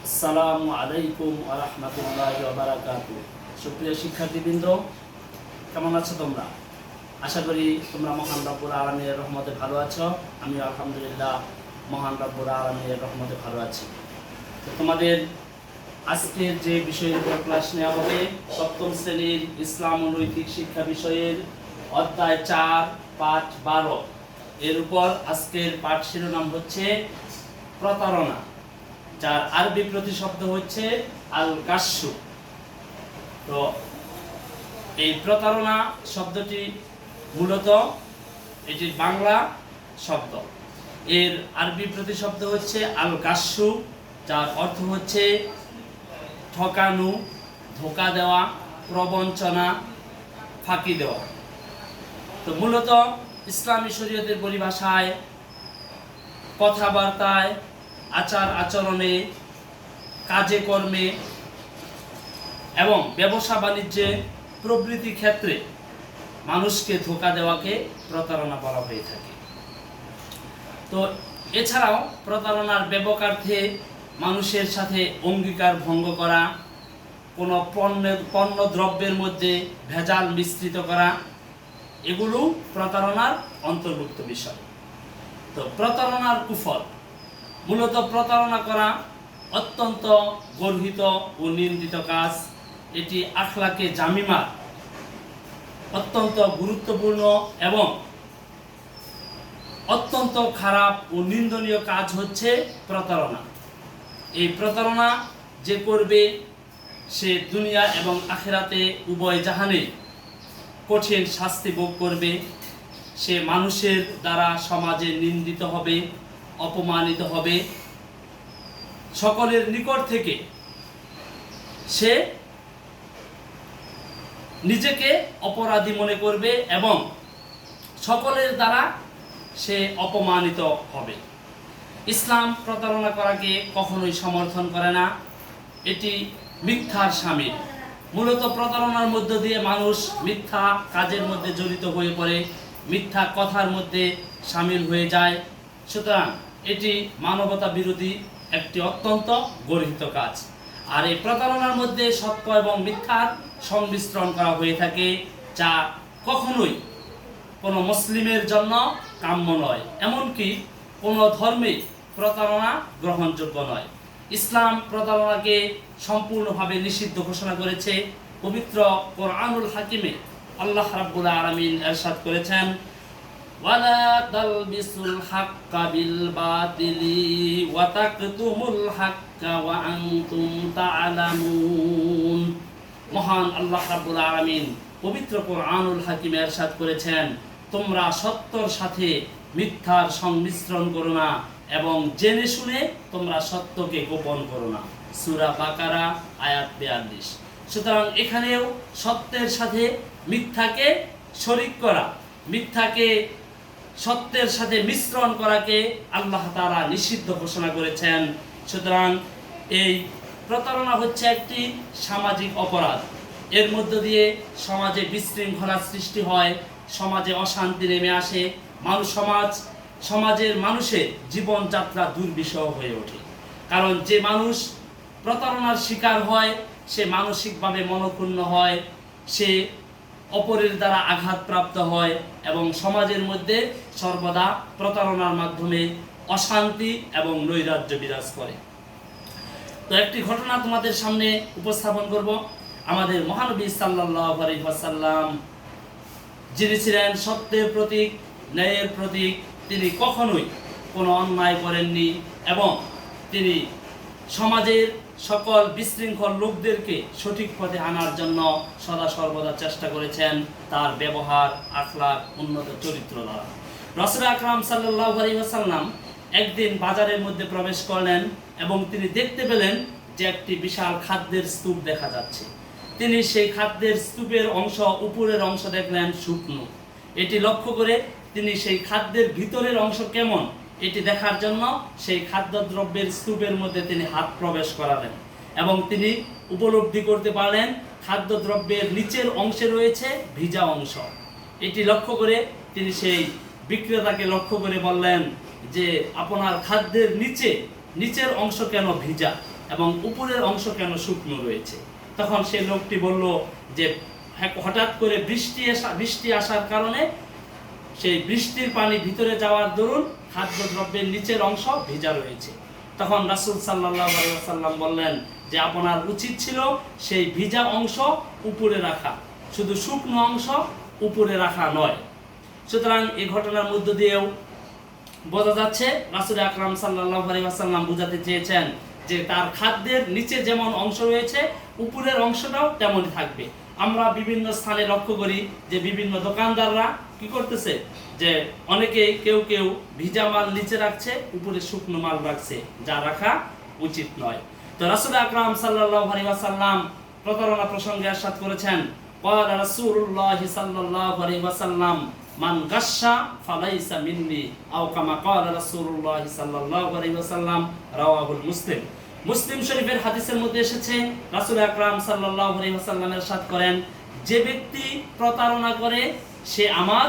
আসসালামু আলাইকুম ওয়া রাহমাতুল্লাহি ওয়া বারাকাতুহু। সুপ্রিয় শিক্ষার্থীবৃন্দ, কেমন আছো তোমরা? আশা করি তোমরা মহান রব্বুল আলামিনের রহমতে ভালো আছো। আমি আলহামদুলিল্লাহ মহান রব্বুল আলামিনের রহমতে ভালো আছি। তো তোমাদের আজকের যে বিষয়ের উপর ক্লাস নেওয়া হবে, সপ্তম শ্রেণীর ইসলাম ও নৈতিক শিক্ষা বিষয়ের অধ্যায় 4 পাঠ 12 এর উপর আজকের পাঠ শিরোনাম হচ্ছে প্রতারণা, যার আরবি প্রতিশব্দ হচ্ছে আল গাস্যু। তো এই প্রতারণা শব্দটি মূলত এটি বাংলা শব্দ, এর আরবি প্রতিশব্দ হচ্ছে আল গাস্যু, যার অর্থ হচ্ছে ঠকানো, ধোঁকা দেওয়া, প্রবঞ্চনা, ফাঁকি দেওয়া। তো মূলত ইসলামী শরীয়তের পরিভাষায় কথাবার্তায়, আচার আচরণে, কাজে কর্মে এবং ব্যবসা বাণিজ্যে প্রভৃতি ক্ষেত্রে মানুষকে ধোঁকা দেওয়াকে প্রতারণা বলা হয়ে থাকে। তো এছাড়াও প্রতারণার ব্যবহারার্থে মানুষের সাথে অঙ্গীকার ভঙ্গ করা, কোনো পণ্য দ্রব্যের মধ্যে ভেজাল মিশ্রিত করা, এগুলো প্রতারণার অন্তর্ভুক্ত বিষয়। তো প্রতারণার কুফল, মূলত প্রতারণা করা অত্যন্ত গর্হিত ও নিন্দিত কাজ। এটি আখলাকে জামিমার অত্যন্ত গুরুত্বপূর্ণ এবং অত্যন্ত খারাপ ও নিন্দনীয় কাজ হচ্ছে প্রতারণা। এই প্রতারণা যে করবে সে দুনিয়া এবং আখিরাতে উভয় জাহানে কঠিন শাস্তি ভোগ করবে। সে মানুষের দ্বারা সমাজে নিন্দিত হবে, অপমানিত হবে, সকলের নিকট থেকে সে নিজেকে অপরাধী মনে করবে এবং সকলের দ্বারা সে অপমানিত হবে। ইসলাম প্রতারণা করাকে কখনোই সমর্থন করে না, এটি মিথ্যার শামিল। মূলত প্রতারণার মধ্য দিয়ে মানুষ মিথ্যা কাজের মধ্যে জড়িত হয়ে পড়ে, মিথ্যা কথার মধ্যে শামিল হয়ে যায়। সুতরাং এটি মানবতা বিরোধী একটি অত্যন্ত গর্হিত কাজ। আর এই প্রতারণার মধ্যে সত্য এবং মিথ্যার সংমিশ্রণ করা হয়ে থাকে, যা কখনোই কোনো মুসলিমের জন্য কাম্য নয়। এমনকি কোনো ধর্মে প্রতারণা গ্রহণযোগ্য নয়। ইসলাম প্রতারণাকে সম্পূর্ণভাবে নিষিদ্ধ ঘোষণা করেছে। পবিত্র কোরআনুল হাকিমে আল্লাহ রাব্বুল আলামিন ইরশাদ করেছেন, ওয়ালা তালবিসুল হাক্কা বিল বাতিলি ওয়া তাকতুমুল হাক্কা ওয়া আনতুম তা'লামুন। মহান আল্লাহ রাব্বুল আলামিন পবিত্র কোরআনুল হাকিমে ইরশাদ করেছেন, তোমরা সত্যর সাথে মিথ্যার সংমিশ্রণ করো না এবং জেনে শুনে তোমরা সত্যকে গোপন করো না। সূরা বাকারা আয়াত 42। সুতরাং এখানেও সত্যের সাথে মিথ্যাকে শরীক করা, মিথ্যাকে সত্যের সাথে মিশ্রণ করাকে আল্লাহ তাআলা নিষিদ্ধ ঘোষণা করেছেন। সুতরাং এই প্রতারণা হচ্ছে একটি সামাজিক অপরাধ। এর মধ্য দিয়ে সমাজে বিশৃঙ্খলার সৃষ্টি হয়, সমাজে অশান্তি নেমে আসে, সমাজের মানুষের জীবনযাত্রা দুর্বিষহ হয়ে ওঠে। কারণ যে মানুষ প্রতারণার শিকার হয় সে মানসিকভাবে মনক্ষুণ্ণ হয়, সে অপরের দ্বারা আঘাতপ্রাপ্ত হয় এবং সমাজের মধ্যে সর্বদা প্রতারণার মাধ্যমে অশান্তি এবং নৈরাজ্য বিরাজ করে। তো একটি ঘটনা তোমাদের সামনে উপস্থাপন করব। আমাদের মহানবী সাল্লাল্লাহু আলাইহি ওয়াসাল্লাম, যিনি ছিলেন সত্যের প্রতীক, ন্যায়ের প্রতীক, তিনি কখনোই কোনো অন্যায় করেননি এবং তিনি সমাজের সকল বিশৃঙ্খল লোকদেরকে সঠিক পথে আনার জন্য সদা সর্বদা চেষ্টা করেছেন তার ব্যবহার, আখলাক, উন্নত চরিত্র দ্বারা। রাসূল আকরাম সাল্লাল্লাহু আলাইহি ওয়াসাল্লাম একদিন বাজারের মধ্যে প্রবেশ করলেন এবং তিনি দেখতে পেলেন যে একটি বিশাল খাদ্যের স্তূপ দেখা যাচ্ছে। তিনি সেই খাদ্যের স্তূপের অংশ, উপরের অংশ দেখলেন শুকনো। এটি লক্ষ্য করে তিনি সেই খাদ্যের ভিতরের অংশ কেমন এটি দেখার জন্য সেই খাদ্যদ্রব্যের স্তূপের মধ্যে তিনি হাত প্রবেশ করালেন এবং তিনি উপলব্ধি করতে পারলেন খাদ্যদ্রব্যের নিচের অংশে রয়েছে ভিজা অংশ। এটি লক্ষ্য করে তিনি সেই বিক্রেতাকে লক্ষ্য করে বললেন যে আপনার খাদ্যের নিচের অংশ কেন ভিজা? এবং উপরের অংশ কেন শুকনো রয়েছে? তখন সেই লোকটি বলল যে হঠাৎ করে বৃষ্টি আসার কারণে সেই বৃষ্টির পানি ভিতরে যাওয়ার দরুন খাদ্যদ্রব্যের নিচের অংশ ভিজা রয়েছে। তখন রাসূল সাল্লাল্লাহু আলাইহি ওয়াসাল্লাম বললেন যে আপনার উচিত ছিল সেই ভিজা অংশ উপরে রাখা, শুধু শুকনো অংশ উপরে রাখা নয়। সুতরাং এই ঘটনার মধ্য দিয়েও বোঝা যাচ্ছে রাসূল আকরাম সাল্লাল্লাহু আলাইহি ওয়াসাল্লাম বুঝাতে চেয়েছেন যে তার খাদ্যের নিচে যেমন অংশ রয়েছে উপরের অংশটাও তেমনই থাকবে। আমরা বিভিন্ন স্থানে লক্ষ্য করি যে বিভিন্ন দোকানদাররা কি করতেছে, যে অনেকে কেউ ভিজা মাল নিচে রাখছে, উপরে শুকনো মাল রাখছে, যা রাখা উচিত নয়। তো রাসূল আকরাম সাল্লাল্লাহু আলাইহি ওয়াসাল্লাম প্রতারণা প্রসঙ্গে ইরশাদ করেছেন, ক্বালা রাসূলুল্লাহ সাল্লাল্লাহু আলাইহি ওয়াসাল্লাম মান গাশশা ফালাইসা মিন্নি, আও কামা ক্বালা রাসূলুল্লাহ সাল্লাল্লাহু আলাইহি ওয়াসাল্লাম, রাওয়াহুল মুসলিম। মুসলিম শরীফের হাদিসের মধ্যে এসেছে রাসূল আকরাম সাল্লাল্লাহু আলাইহি ওয়াসাল্লাম ইরশাদ করেন, যে ব্যক্তি প্রতারণা করে সে আমার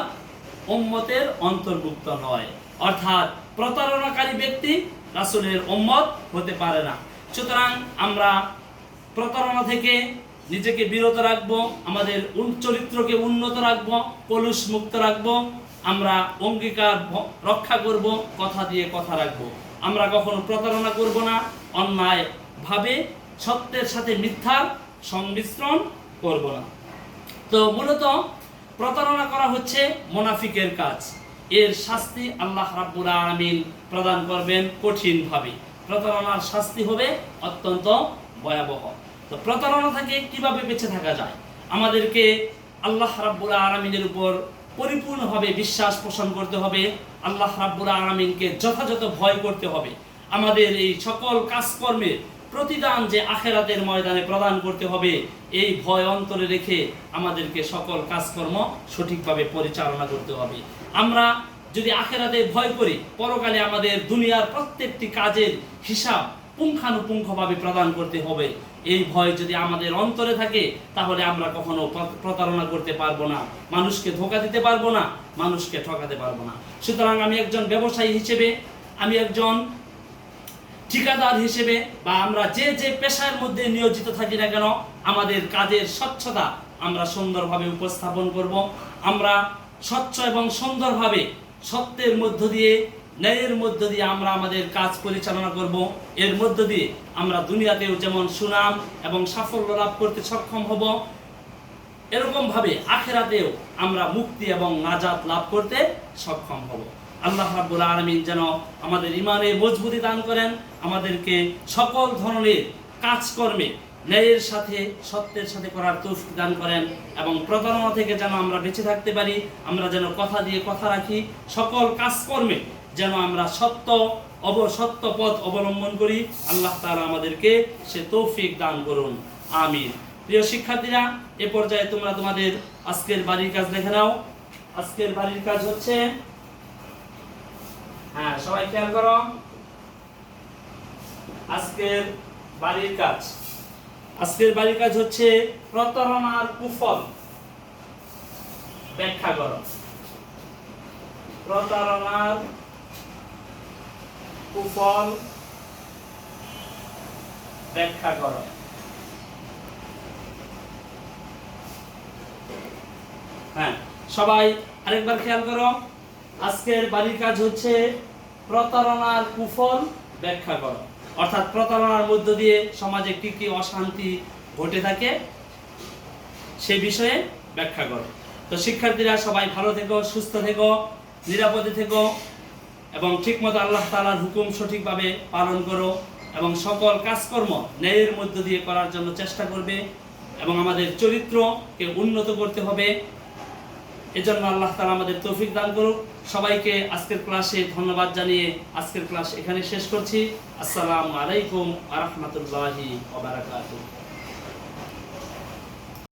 উম্মতের অন্তর্ভুক্ত নয়। অর্থাৎ প্রতারণাকারী ব্যক্তি রাসূলের উম্মত হতে পারে না। সুতরাং আমরা প্রতারণা থেকে নিজেকে বিরত রাখবো, আমাদের চরিত্রকে উন্নত রাখবো, কলুষ মুক্ত রাখবো। আমরা অঙ্গীকার রক্ষা করব, কথা দিয়ে কথা রাখবো। আমরা কখনো প্রতারণা করব না, অন্যায় ভাবে সত্যের সাথে মিথ্যার সংমিশ্রণ করব না। তো মূলত প্রতারণা করা হচ্ছে মুনাফিকের কাজ। এর শাস্তি আল্লাহ রাব্বুল আলামিন প্রদান করবেন কঠিনভাবে। প্রতারণার শাস্তি হবে অত্যন্ত ভয়াবহ। তো প্রতারণা থেকে কিভাবে বেঁচে থাকা যায়? আমাদেরকে আল্লাহ রাব্বুল আলামিনের উপর পরিপূর্ণভাবে বিশ্বাস পোষণ করতে হবে। আল্লাহ রাব্বুল আলামিনকে যথাযথ ভয় করতে হবে। আমাদের এই সকল কাজকর্মের প্রতিদান যে আখিরাতের ময়দানে প্রদান করতে হবে, এই ভয় অন্তরে রেখে আমাদেরকে সকল কাজকর্ম সঠিকভাবে পরিচালনা করতে হবে। আমরা যদি আখিরাতে ভয় করি, পরকালে আমাদের দুনিয়ার প্রত্যেকটি কাজের হিসাব পুঙ্খানুপুঙ্খভাবে প্রদান করতে হবে। এই ভয় যদি আমাদের অন্তরে থাকে, তাহলে আমরা কখনো প্রতারণা করতে পারবো না, মানুষকে ধোঁকা দিতে পারবো না, মানুষকে ঠকাতে পারবো না। সুতরাং আমি একজন ব্যবসায়ী হিসেবে, আমি একজন ঠিকাদার হিসেবে, বা আমরা যে পেশার মধ্যে নিয়োজিত থাকি না কেন, আমাদের কাজের স্বচ্ছতা আমরা সুন্দরভাবে উপস্থাপন করব। আমরা স্বচ্ছ এবং সুন্দরভাবে সত্যের মধ্য দিয়ে, ন্যায়ের মধ্য দিয়ে আমরা আমাদের কাজ পরিচালনা করব। এর মধ্য দিয়ে আমরা দুনিয়াতেও যেমন সুনাম এবং সাফল্য লাভ করতে সক্ষম হব, এরকম ভাবে আখিরাতেও আমরা মুক্তি এবং নাজাত লাভ করতে সক্ষম হব। আল্লাহ রাব্বুল আলামিন যেন আমাদের ঈমানে মজবুতি দান করেন, আমাদেরকে সকল ধরনের কাজকর্মে ন্যায়ের সাথে সত্যের সাথে করার তৌফিক দান করেন, এবং প্রতারণা থেকে যেন আমরা বেঁচে থাকতে পারি। আমরা যেন কথা দিয়ে কথা রাখি, সকল কাজকর্মে যেন আমরা সত্য পথ অবলম্বন করি। আল্লাহ তাআলা আমাদেরকে সে তৌফিক দান করুন, আমিন। প্রিয় শিক্ষার্থীরা, এ পর্যায়ে তোমরা তোমাদের আজকের বাড়ির কাজ দেখে নাও। আজকের বাড়ির কাজ হচ্ছে, সবাই খেয়াল করো, আজকের বাড়ির কাজ হচ্ছে প্রতারণার কুফল ব্যাখ্যা করো। প্রতারণার কুফল ব্যাখ্যা করো। সবাই আরেকবার খেয়াল করো, আজকের বাড়ির কাজ হচ্ছে প্রতারণার কুফল ব্যাখ্যা করো। অর্থাৎ প্রতারণার মধ্য দিয়ে সমাজে কি কি অশান্তি ঘটে থাকে সে বিষয়ে ব্যাখ্যা করো। তো শিক্ষার্থীরা সবাই ভালো থেকো, সুস্থ থেকো, নিরাপদে থেকো, এবং ঠিকমতো আল্লাহ তাআলার হুকুম সঠিকভাবে পালন করো, এবং সকল কাজকর্ম ন্যায়ের মধ্য দিয়ে করার জন্য চেষ্টা করবে, এবং আমাদের চরিত্রকে উন্নত করতে হবে। এজন্য আল্লাহ তাআলা আমাদের তৌফিক দান করুক। সবাইকে আজকের ক্লাসে ধন্যবাদ জানিয়ে আজকের ক্লাস এখানে শেষ করছি। আসসালামু আলাইকুম ওয়া রাহমাতুল্লাহি ওয়া বারাকাতুহু।